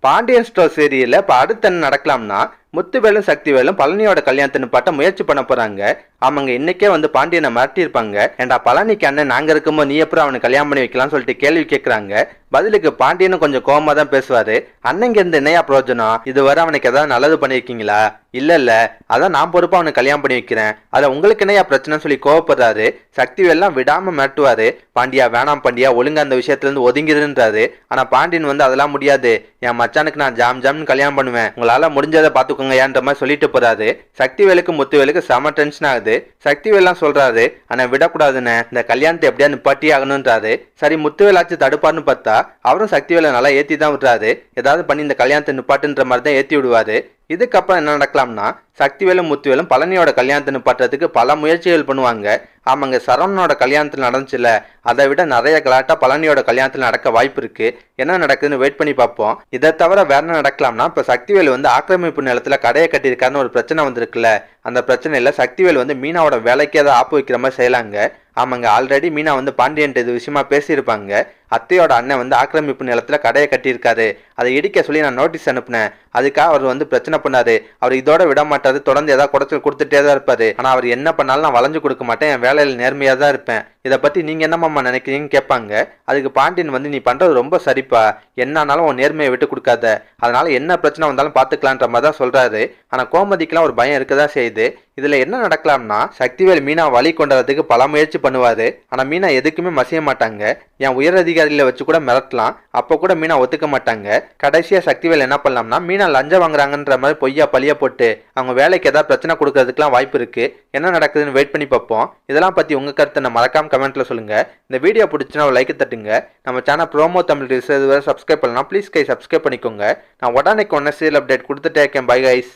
Pandian store சீரியல்ல இப்ப அடுத்து என்ன நடக்கலாம்னா, முத்துவேலும் சக்திவேலும் பழனியோட கல்யாணத்தை நிப்பாட்ட முயற்சி பண்ண போறாங்க. ஆமாங்க, இன்னைக்கே வந்து பாண்டியனை மிரட்டியிருப்பாங்க. ஏண்டா பழனிக்கு அண்ணன் நாங்க இருக்கும்போது நீ எப்படி அவனுக்கு கல்யாணம் பண்ணி வைக்கலாம்னு சொல்லிட்டு கேள்வி கேட்கறாங்க. பதிலுக்கு பாண்டியனும் கொஞ்சம் கோவமா தான் பேசுவாரு. அண்ணங்க இருந்து என்னையா பிரயோஜனம், இதுவரை அவனுக்கு ஏதாவது நல்லது பண்ணிருக்கீங்களா? இல்ல அதான் நான் பொறுப்பா அவனுக்கு கல்யாணம் பண்ணி வைக்கிறேன், அத உங்களுக்கு என்னையா பிரச்சனை சொல்லி கோவப்படுறாரு. சக்திவேல்லாம் விடாம மிரட்டுவாரு. பாண்டியா வேணாம் பாண்டியா, ஒழுங்கா அந்த விஷயத்துல இருந்து ஒதுங்கிருன்றாரு. ஆனா பாண்டியன் வந்து அதெல்லாம் முடியாது, என் மச்சானுக்கு நான் ஜாம்னு கல்யாணம் பண்ணுவேன், உங்களால முடிஞ்சதை பாத்துக்கோங்க ஏன்ற மாதிரி சொல்லிட்டு போறாரு. சக்திவேலுக்கு முத்துவேலுக்கு செம டென்ஷன் ஆகுது. சக்திவேலாம் சொல்றாரு, ஆனா விடக்கூடாதுன்னு, இந்த கல்யாணத்தை எப்படியா நிப்பாட்டி ஆகணும்ன்றாரு. சரி முத்துவேலாச்சு தடுப்பார்னு பார்த்தா அவரும் சக்திவேலை நல்லா ஏத்தி தான் விடுறாரு. ஏதாவது பண்ணி இந்த கல்யாணத்தை நிப்பாட்டுன்ற மாதிரி தான் ஏத்தி விடுவாரு. இதுக்கப்புறம் என்ன நடக்கலாம்னா, சக்திவேலும் முத்துவேலும் பழனியோட கல்யாணத்தை நிப்பாட்டுறதுக்கு பல முயற்சிகள் பண்ணுவாங்க. ஆமாங்க, சரவணனோட கல்யாணத்தில் நடந்துச்சுல, அதை விட நிறைய கலாட்டா பழனியோட கல்யாணத்தில் நடக்க வாய்ப்பு இருக்கு. என்ன நடக்குதுன்னு வெயிட் பண்ணி பார்ப்போம். இதை தவிர வேற என்ன நடக்கலாம்னா, இப்ப சக்திவேல் வந்து ஆக்கிரமிப்பு நிலத்துல கடையை கட்டியிருக்காருன்னு ஒரு பிரச்சனை வந்திருக்குல்ல, அந்த பிரச்சனையில சக்திவேல் வந்து மீனாவோட வேலைக்கு அதை ஆப்பு வைக்கிற மாதிரி செய்யலாங்க. ஆமாங்க, ஆல்ரெடி மீனா வந்து பாண்டியன் இது விஷயமா பேசியிருப்பாங்க. அத்தையோட அண்ணன் வந்து ஆக்கிரமிப்பு நிலத்துல கடையை கட்டியிருக்காரு, அதை இடிக்க சொல்லி நான் நோட்டீஸ் அனுப்புனேன், அதுக்காக அவர் வந்து பிரச்சனை பண்ணாரு. அவர் இதோட விட மாட்டாரு, தொடர்ந்து ஏதாவது குடைச்சல் கொடுத்துட்டே தான் இருப்பாரு. ஆனா அவர் என்ன பண்ணாலும் நான் வளைஞ்சு கொடுக்க மாட்டேன், என் வேலையில நேர்மையா தான் இருப்பேன், இதை பத்தி நீங்க என்னமாம்மா நினைக்கிறீங்கன்னு கேட்பாங்க. அதுக்கு பாண்டியன் வந்து, நீ பண்றது ரொம்ப சரிப்பா, என்னானாலும் உன் நேர்மையை விட்டு கொடுக்காத, அதனால என்ன பிரச்சனை வந்தாலும் பாத்துக்கலான்ற மாதிரி தான் சொல்றாரு. ஆனா கோமதிக்கெல்லாம் ஒரு பயம் இருக்கதான் செய்யுது. இதுல என்ன நடக்கலாம்னா, சக்திவேல் மீனா வழி கொண்டதுக்கு பல முயற்சி பண்ணுவாரு. ஆனா மீனா எதுக்குமே மசிய மாட்டாங்க. என் உயர் அதிகாரியில வச்சு கூட மிரட்டலாம், அப்ப கூட மீனா ஒத்துக்க மாட்டாங்க. கடைசியா சக்திவேல் என்ன பண்ணலாம்னா, மீனா லஞ்சம் வாங்குறாங்கன்ற மாதிரி பொய்யா பழிய போட்டு அவங்க வேலைக்கு ஏதாவது பிரச்சனை கொடுக்கறதுக்குலாம் வாய்ப்பு இருக்கு. என்ன நடக்குதுன்னு வெயிட் பண்ணி பார்ப்போம். இதெல்லாம் பத்தி உங்க கருத்தை மறக்காம கமெண்ட்ல சொல்லுங்க. இந்த வீடியோ பிடிச்சுன்னா ஒரு லைக் தட்டுங்க. நம்ம சேனல் ப்ரோமோ தமிழ் இதுவரை சப்ஸ்கிரைப் பண்ணலாம், ப்ளீஸ் கை சப்ஸ்கிரைப் பண்ணிக்கோங்க. நான் உடனே சீரியல் அப்டேட் கொடுத்துட்டே இருக்கேன். Bye guys.